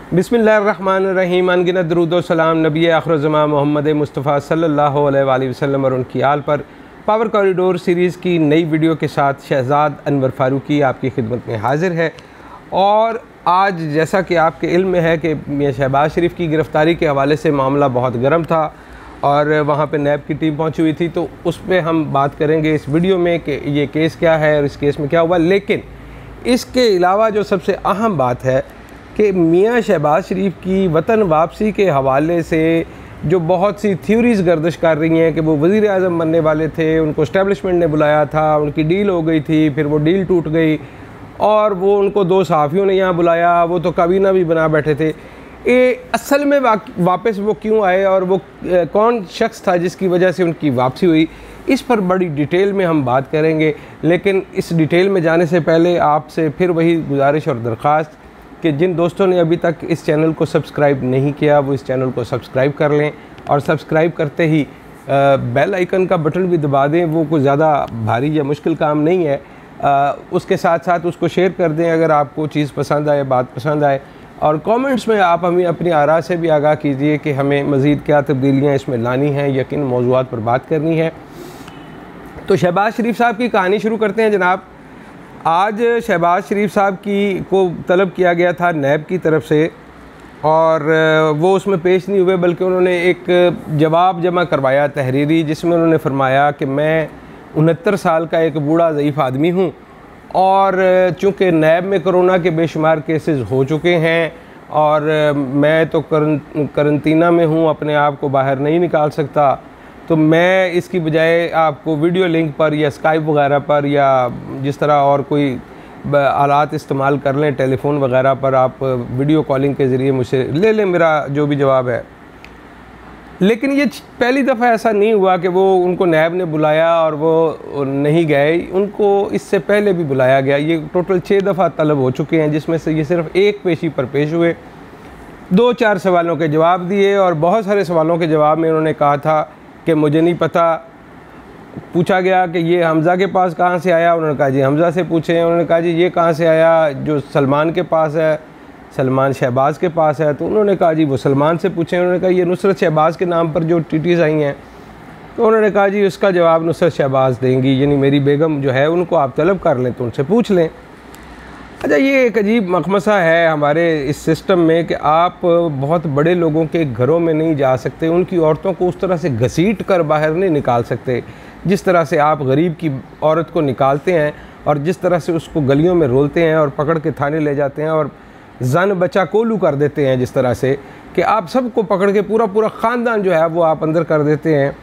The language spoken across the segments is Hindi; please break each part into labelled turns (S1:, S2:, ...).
S1: बिस्मिल्लाहिर्रहमानिर्रहीम। अनगिनत दरूद व सलाम नबी आखिर-उज़्ज़मा मोहम्मद मुस्तफ़ा सल्लल्लाहु अलैहि वसल्लम और उनकी आल पर। पावर कॉरिडोर सीरीज़ की नई वीडियो के साथ शहज़ाद अनवर फ़ारूकी आपकी खिदमत में हाज़िर है। और आज जैसा कि आपके इल्म में है कि मियां शहबाज शरीफ की गिरफ़्तारी के हवाले से मामला बहुत गर्म था और वहाँ पे नैब की टीम पहुँची हुई थी, तो उस पर हम बात करेंगे इस वीडियो में कि ये केस क्या है और इस केस में क्या हुआ। लेकिन इसके अलावा जो सबसे अहम बात है कि मियां शहबाज शरीफ की वतन वापसी के हवाले से जो बहुत सी थ्योरीज़ गर्दिश कर रही हैं कि वो वज़ीर आज़म बनने वाले थे, उनको इस्टेब्लिशमेंट ने बुलाया था, उनकी डील हो गई थी, फिर वो डील टूट गई और वो उनको दो सहाफ़ियों ने यहाँ बुलाया, वो तो काबीना भी बना बैठे थे। ये असल में वापस वो क्यों आए और वो कौन शख्स था जिसकी वजह से उनकी वापसी हुई, इस पर बड़ी डिटेल में हम बात करेंगे। लेकिन इस डिटेल में जाने से पहले आपसे फिर वही गुजारिश और दरख्वास्त कि जिन दोस्तों ने अभी तक इस चैनल को सब्सक्राइब नहीं किया वो इस चैनल को सब्सक्राइब कर लें और सब्सक्राइब करते ही बेल आइकन का बटन भी दबा दें। वो कोई ज़्यादा भारी या मुश्किल काम नहीं है। उसके साथ साथ उसको शेयर कर दें अगर आपको चीज़ पसंद आए, बात पसंद आए। और कमेंट्स में आप हमें अपनी आरा से भी आगाह कीजिए कि हमें मज़ीद क्या तब्दीलियाँ इसमें लानी हैं या किन मौज़ूआत पर बात करनी है। तो शहबाज शरीफ साहब की कहानी शुरू करते हैं जनाब। आज शहबाज शरीफ साहब को तलब किया गया था नैब की तरफ से और वो उसमें पेश नहीं हुए, बल्कि उन्होंने एक जवाब जमा करवाया तहरीरी, जिसमें उन्होंने फरमाया कि मैं 69 साल का एक बूढ़ा ज़ईफ़ आदमी हूँ और चूँकि नैब में कोरोना के बेशुमार केसेस हो चुके हैं और मैं तो करंतना में हूँ, अपने आप को बाहर नहीं निकाल सकता, तो मैं इसकी बजाय आपको वीडियो लिंक पर या स्काइप वगैरह पर या जिस तरह और कोई आलात इस्तेमाल कर लें, टेलीफ़ोन वगैरह पर आप वीडियो कॉलिंग के ज़रिए मुझसे ले लें मेरा जो भी जवाब है। लेकिन ये पहली दफ़ा ऐसा नहीं हुआ कि वो उनको नैब ने बुलाया और वो नहीं गए, उनको इससे पहले भी बुलाया गया। ये टोटल 6 दफ़ा तलब हो चुके हैं, जिसमें से ये सिर्फ़ एक पेशी पर पेश हुए, 2-4 सवालों के जवाब दिए और बहुत सारे सवालों के जवाब में उन्होंने कहा था कि मुझे नहीं पता। पूछा गया कि ये हमज़ा के पास कहाँ से आया, उन्होंने कहा जी हमज़ा से पूछें। उन्होंने कहा जी ये कहाँ से आया, जो सलमान के पास है, सलमान शहबाज के पास है, तो उन्होंने कहा जी वो सलमान से पूछें। उन्होंने कहा ये नुसरत शहबाज के नाम पर जो टीटीज़ आई हैं, तो उन्होंने कहा जी उसका जवाब नुसरत शहबाज देंगी, यानी मेरी बेगम जो है उनको आप तलब कर लें तो उनसे पूछ लें। अच्छा, ये एक अजीब मखमसा है हमारे इस सिस्टम में कि आप बहुत बड़े लोगों के घरों में नहीं जा सकते, उनकी औरतों को उस तरह से घसीट कर बाहर नहीं निकाल सकते जिस तरह से आप गरीब की औरत को निकालते हैं और जिस तरह से उसको गलियों में रोलते हैं और पकड़ के थाने ले जाते हैं और जन बच्चा कोलू कर देते हैं, जिस तरह से कि आप सबको पकड़ के पूरा ख़ानदान जो है वो आप अंदर कर देते हैं।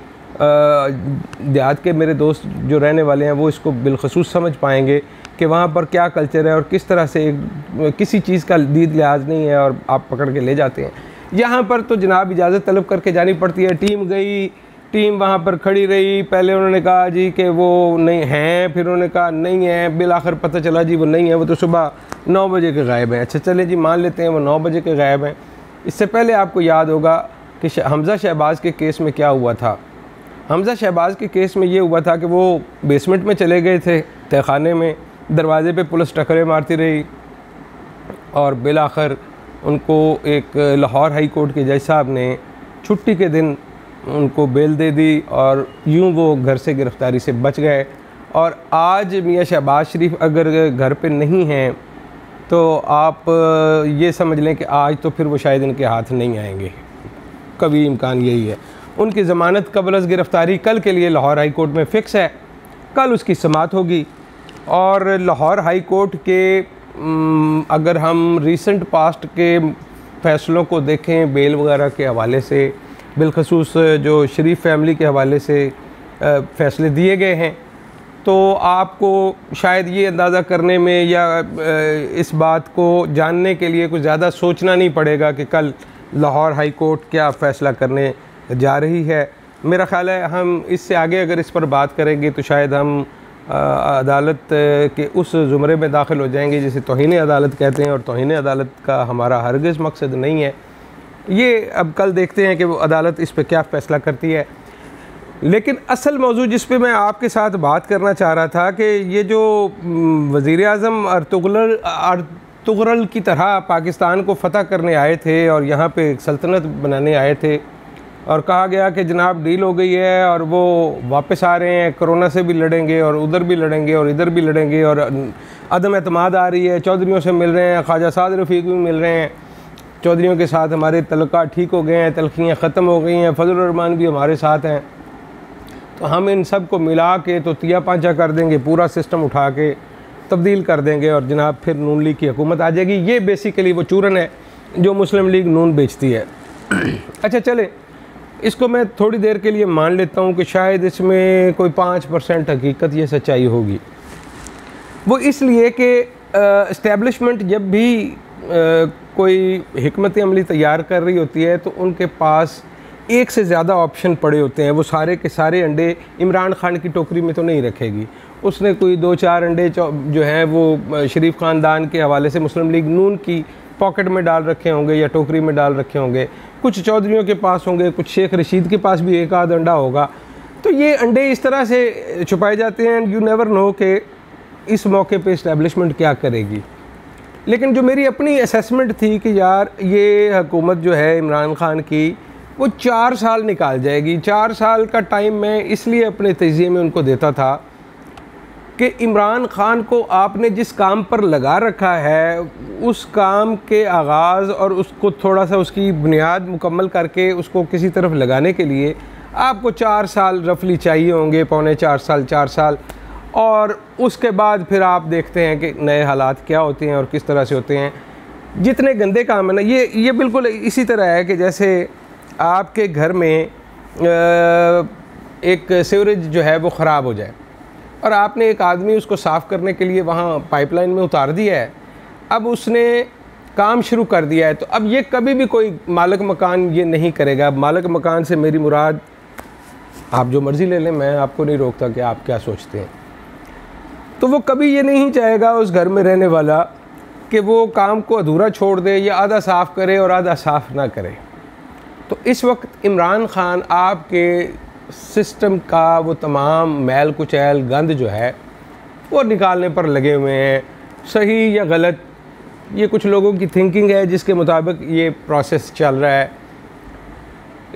S1: देहात के मेरे दोस्त जो रहने वाले हैं वो इसको बिलखसूस समझ पाएंगे कि वहाँ पर क्या कल्चर है और किस तरह से किसी चीज़ का दीद लिहाज नहीं है और आप पकड़ के ले जाते हैं। यहाँ पर तो जनाब इजाज़त तलब करके जानी पड़ती है। टीम गई, टीम वहाँ पर खड़ी रही, पहले उन्होंने कहा जी कि वो नहीं हैं, फिर उन्होंने कहा नहीं है, बिल आखिर पता चला जी वो नहीं है, वो तो सुबह 9 बजे के गायब हैं। अच्छा चले जी मान लेते हैं वो 9 बजे के गायब हैं। इससे पहले आपको याद होगा कि हमज़ा शहबाज के केस में क्या हुआ था। हमज़ा शहबाज के केस में ये हुआ था कि वो बेसमेंट में चले गए थे तहखाने में, दरवाज़े पे पुलिस टकरे मारती रही और बिल आखिर उनको एक लाहौर हाई कोर्ट के जज साहब ने छुट्टी के दिन उनको बेल दे दी और यूं वो घर से गिरफ़्तारी से बच गए। और आज मियां शहबाज शरीफ अगर घर पे नहीं हैं तो आप ये समझ लें कि आज तो फिर वो शायद इनके हाथ नहीं आएंगे, कभी इम्कान यही है। उनकी ज़मानत क़ब्ल अज़ गिरफ़्तारी कल के लिए लाहौर हाई कोर्ट में फ़िक्स है, कल उसकी समाअत होगी। और लाहौर हाई कोर्ट के अगर हम रीसेंट पास्ट के फ़ैसलों को देखें बेल वगैरह के हवाले से, बिलखसूस जो शरीफ फैमिली के हवाले से फ़ैसले दिए गए हैं, तो आपको शायद ये अंदाज़ा करने में या इस बात को जानने के लिए कुछ ज़्यादा सोचना नहीं पड़ेगा कि कल लाहौर हाई कोर्ट क्या फ़ैसला करने जा रही है। मेरा ख़्याल है हम इससे आगे अगर इस पर बात करेंगे तो शायद हम अदालत के उस ज़ुमरे में दाखिल हो जाएंगे जिसे तौहीन अदालत कहते हैं, और तौहीन अदालत का हमारा हरगिज़ मकसद नहीं है। ये अब कल देखते हैं कि वो अदालत इस पर क्या फ़ैसला करती है। लेकिन असल मौजू जिस पे मैं आपके साथ बात करना चाह रहा था कि ये जो वज़ीर आज़म तुगरल की तरह पाकिस्तान को फ़तह करने आए थे और यहाँ पे एक सल्तनत बनाने आए थे, और कहा गया कि जनाब डील हो गई है और वो वापस आ रहे हैं, कोरोना से भी लड़ेंगे और उधर भी लड़ेंगे और इधर भी लड़ेंगे, और अदम एतमाद आ रही है, चौधरियों से मिल रहे हैं, ख्वाजा साद रफ़ीक भी मिल रहे हैं, चौधरियों के साथ हमारे तल्लुकात ठीक हो गए हैं, तलखियाँ ख़त्म हो गई हैं, फजल रहमान भी हमारे साथ हैं, तो हम इन सब को मिला के तो तिया पांचा कर देंगे, पूरा सिस्टम उठा के तब्दील कर देंगे और जनाब फिर नून लीग की हुकूमत आ जाएगी। ये बेसिकली वो चूरन है जो मुस्लिम लीग नून बेचती है। अच्छा चले, इसको मैं थोड़ी देर के लिए मान लेता हूँ कि शायद इसमें कोई 5% हकीकत ये सच्चाई होगी। वो इसलिए कि इस्टेब्लिशमेंट जब भी कोई हिकमत अमली तैयार कर रही होती है तो उनके पास एक से ज़्यादा ऑप्शन पड़े होते हैं। वो सारे के सारे अंडे इमरान खान की टोकरी में तो नहीं रखेगी, उसने कोई 2-4 अंडे जो हैं वो शरीफ ख़ानदान के हवाले से मुस्लिम लीग नून की पॉकेट में डाल रखे होंगे या टोकरी में डाल रखे होंगे, कुछ चौधरियों के पास होंगे, कुछ शेख रशीद के पास भी एक आध अंडा होगा। तो ये अंडे इस तरह से छुपाए जाते हैं, यू नेवर नो कि इस मौके पे इस्टेब्लिशमेंट क्या करेगी। लेकिन जो मेरी अपनी असेसमेंट थी कि यार ये हुकूमत जो है इमरान खान की वो 4 साल निकाल जाएगी। 4 साल का टाइम मैं इसलिए अपने तज़िये में उनको देता था कि इमरान खान को आपने जिस काम पर लगा रखा है उस काम के आगाज़ और उसको थोड़ा सा उसकी बुनियाद मुकम्मल करके उसको किसी तरफ लगाने के लिए आपको 4 साल रफली चाहिए होंगे, पौने 4 साल, 4 साल, और उसके बाद फिर आप देखते हैं कि नए हालात क्या होते हैं और किस तरह से होते हैं। जितने गंदे काम है ना, ये बिल्कुल इसी तरह है कि जैसे आपके घर में एक सीवरेज जो है वो ख़राब हो जाए और आपने एक आदमी उसको साफ़ करने के लिए वहाँ पाइपलाइन में उतार दिया है, अब उसने काम शुरू कर दिया है, तो अब ये कभी भी कोई मालिक मकान ये नहीं करेगा। मालिक मकान से मेरी मुराद, आप जो मर्ज़ी ले लें, मैं आपको नहीं रोकता कि आप क्या सोचते हैं, तो वो कभी ये नहीं चाहेगा उस घर में रहने वाला कि वो काम को अधूरा छोड़ दे या आधा साफ़ करे और आधा साफ़ ना करे। तो इस वक्त इमरान खान आपके सिस्टम का वो तमाम मैल कुचैल गंद जो है वो निकालने पर लगे हुए हैं। सही या गलत, ये कुछ लोगों की थिंकिंग है जिसके मुताबिक ये प्रोसेस चल रहा है।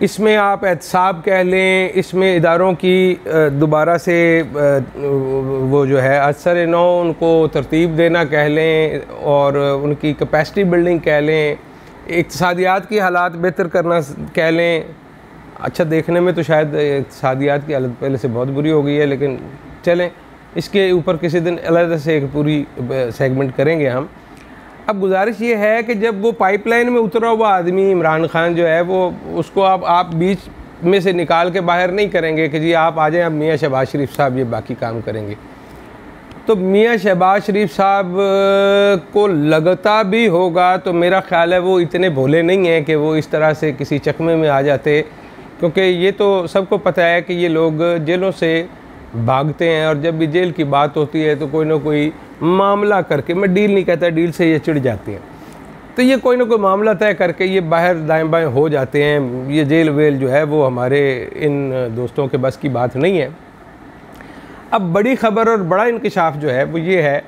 S1: इसमें आप एहतसाब कह लें, इसमें इदारों की दोबारा से वो जो है असर नौ उनको तरतीब देना कह लें और उनकी कैपेसिटी बिल्डिंग कह लें, इक़्तिसादियात की हालात बेहतर करना कह लें। अच्छा, देखने में तो शायद इक़्तिसादियात की हालत पहले से बहुत बुरी हो गई है, लेकिन चलें इसके ऊपर किसी दिन अलग से एक पूरी सेगमेंट करेंगे हम। अब गुजारिश ये है कि जब वो पाइपलाइन में उतरा हुआ आदमी इमरान खान जो है वो, उसको आप बीच में से निकाल के बाहर नहीं करेंगे कि जी आप आ जाएं, अब मियाँ शहबाज शरीफ साहब ये बाकी काम करेंगे। तो मियाँ शहबाज शरीफ साहब को लगता भी होगा, तो मेरा ख़्याल है वो इतने भोले नहीं हैं कि वो इस तरह से किसी चकमे में आ जाते, क्योंकि ये तो सबको पता है कि ये लोग जेलों से भागते हैं और जब भी जेल की बात होती है तो कोई ना कोई मामला करके, मैं डील नहीं कहता, डील से ये चिढ़ जाती हैं, तो ये कोई ना कोई मामला तय करके ये बाहर दाएं बाएं हो जाते हैं। ये जेल वेल जो है वो हमारे इन दोस्तों के बस की बात नहीं है। अब बड़ी ख़बर और बड़ा इंकशाफ जो है वो ये है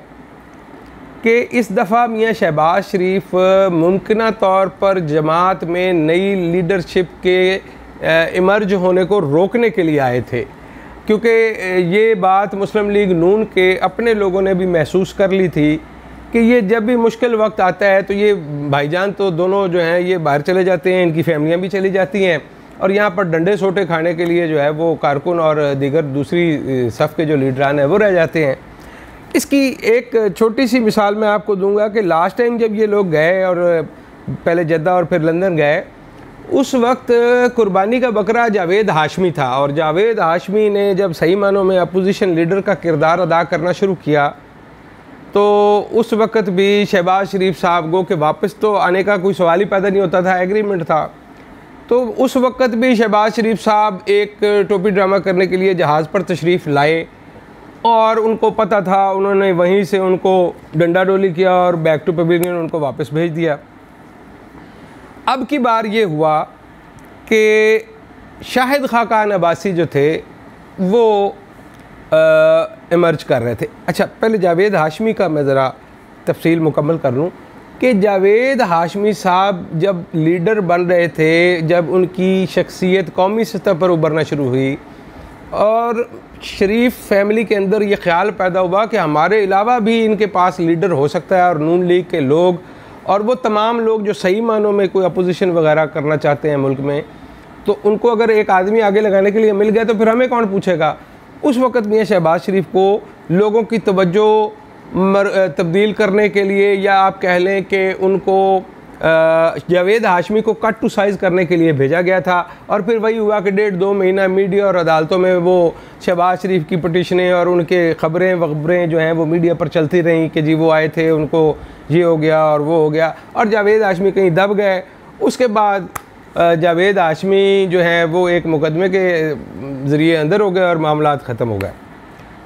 S1: कि इस दफ़ा मियाँ शहबाज शरीफ मुमकिना तौर पर जमात में नई लीडरशिप के इमर्ज होने को रोकने के लिए आए थे, क्योंकि ये बात मुस्लिम लीग नून के अपने लोगों ने भी महसूस कर ली थी कि ये जब भी मुश्किल वक्त आता है तो ये भाईजान तो दोनों जो हैं ये बाहर चले जाते हैं, इनकी फैमिलियाँ भी चली जाती हैं और यहाँ पर डंडे सोटे खाने के लिए जो है वो कारकुन और दीगर दूसरी सफ़ के जो लीडरान हैं वो रह जाते हैं। इसकी एक छोटी सी मिसाल मैं आपको दूंगा कि लास्ट टाइम जब ये लोग गए और पहले जद्दा और फिर लंदन गए, उस वक्त कुर्बानी का बकरा जावेद हाशमी था, और जावेद हाशमी ने जब सही मानों में अपोजिशन लीडर का किरदार अदा करना शुरू किया तो उस वक्त भी शहबाज शरीफ साहब को कि वापस तो आने का कोई सवाल ही पैदा नहीं होता था, एग्रीमेंट था। तो उस वक्त भी शहबाज शरीफ साहब एक टोपी ड्रामा करने के लिए जहाज़ पर तशरीफ़ लाए और उनको पता था, उन्होंने वहीं से उनको डंडा डोली किया और बैक टू पवेलियन उनको वापस भेज दिया। अब की बार ये हुआ कि शाहिद खाकान अब्बासी जो थे वो इमर्ज कर रहे थे। अच्छा, पहले जावेद हाशमी का मैं ज़रा तफसील मुकम्मल कर लूँ। कि जावेद हाशमी साहब जब लीडर बन रहे थे, जब उनकी शख्सियत कौमी सतह पर उभरना शुरू हुई और शरीफ फैमिली के अंदर ये ख्याल पैदा हुआ कि हमारे अलावा भी इनके पास लीडर हो सकता है, और नून लीग के लोग और वो तमाम लोग जो सही मानों में कोई अपोजिशन वगैरह करना चाहते हैं मुल्क में, तो उनको अगर एक आदमी आगे लगाने के लिए मिल गया तो फिर हमें कौन पूछेगा। उस वक़्त मियां शहबाज शरीफ को लोगों की तवज्जो तब्दील करने के लिए, या आप कह लें कि उनको जावेद हाशमी को कट टू साइज़ करने के लिए भेजा गया था। और फिर वही हुआ कि 1.5-2 महीना मीडिया और अदालतों में वो शहबाज शरीफ की पटिशनें और उनके ख़बरें वग़बरें जो हैं वो मीडिया पर चलती रहीं कि जी वो आए थे, उनको ये हो गया और वो हो गया, और जावेद हाशमी कहीं दब गए। उसके बाद जावेद हाशमी जो है वो एक मुकदमे के ज़रिए अंदर हो गए और मामलात ख़त्म हो गए।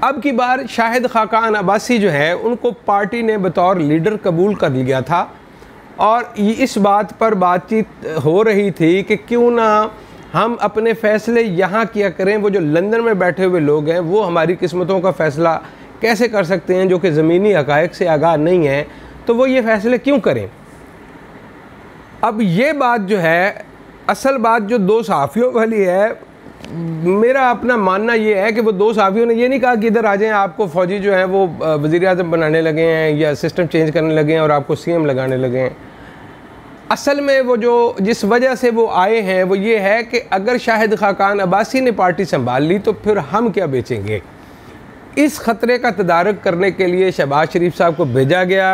S1: अब की बार शाहिद खाकान अब्बासी जो है उनको पार्टी ने बतौर लीडर कबूल कर लिया था, और इस बात पर बातचीत हो रही थी कि क्यों ना हम अपने फ़ैसले यहाँ किया करें। वो जो लंदन में बैठे हुए लोग हैं वो हमारी किस्मतों का फ़ैसला कैसे कर सकते हैं, जो कि ज़मीनी हक़ाइक़ से आगाह नहीं है, तो वो ये फ़ैसले क्यों करें। अब ये बात जो है, असल बात जो दो सहाफ़ियों वाली है, मेरा अपना मानना ये है कि वो दो सहाफ़ियों ने ये नहीं कहा कि इधर आ जाएं, आपको फ़ौजी जो हैं वो वज़ीर-ए-आज़म बनाने लगे हैं या सिस्टम चेंज करने लगे हैं और आपको CM लगाने लगे हैं। असल में वो जो जिस वजह से वो आए हैं वो ये है कि अगर शाहिद खाकान अब्बासी ने पार्टी संभाल ली तो फिर हम क्या बेचेंगे। इस ख़तरे का तदारक करने के लिए शहबाज शरीफ साहब को भेजा गया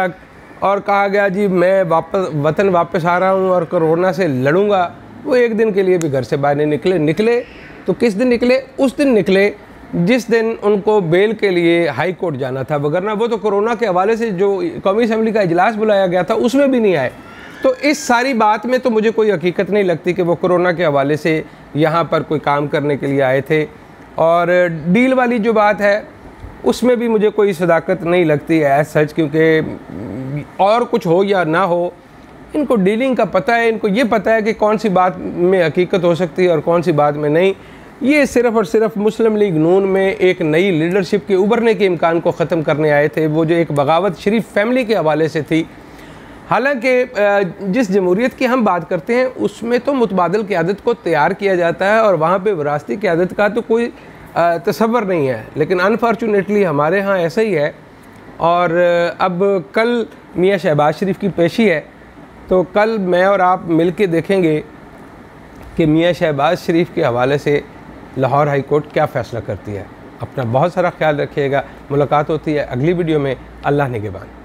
S1: और कहा गया जी मैं वतन वापस आ रहा हूँ और कोरोना से लड़ूंगा। वो एक दिन के लिए भी घर से बाहर नहीं निकले तो किस दिन निकले? उस दिन निकले जिस दिन उनको बेल के लिए हाई कोर्ट जाना था, वगरना वो तो कोरोना के हवाले से जो कौमी असम्बली का इजलास बुलाया गया था उसमें भी नहीं आए। तो इस सारी बात में तो मुझे कोई हकीकत नहीं लगती कि वो कोरोना के हवाले से यहाँ पर कोई काम करने के लिए आए थे। और डील वाली जो बात है उसमें भी मुझे कोई सदाकत नहीं लगती है एज सच, क्योंकि और कुछ हो या ना हो इनको डीलिंग का पता है, इनको ये पता है कि कौन सी बात में हकीकत हो सकती है और कौन सी बात में नहीं। ये सिर्फ़ और सिर्फ मुस्लिम लीग नून में एक नई लीडरशिप के उभरने के इम्कान को ख़त्म करने आए थे, वो जो एक बगावत शरीफ फैमिली के हवाले से थी। हालांकि जिस जमहूरियत की हम बात करते हैं उसमें तो मुतबादिल क़यादत को तैयार किया जाता है और वहाँ पे विरासती क़यादत का तो कोई तसव्वुर नहीं है, लेकिन अनफॉर्चुनेटली हमारे यहाँ ऐसा ही है। और अब कल मियाँ शहबाज शरीफ की पेशी है, तो कल मैं और आप मिल के देखेंगे कि मियाँ शहबाज शरीफ के हवाले से लाहौर हाई कोर्ट क्या फ़ैसला करती है। अपना बहुत सारा ख्याल रखिएगा। मुलाकात होती है अगली वीडियो में। अल्लाह निगहबान।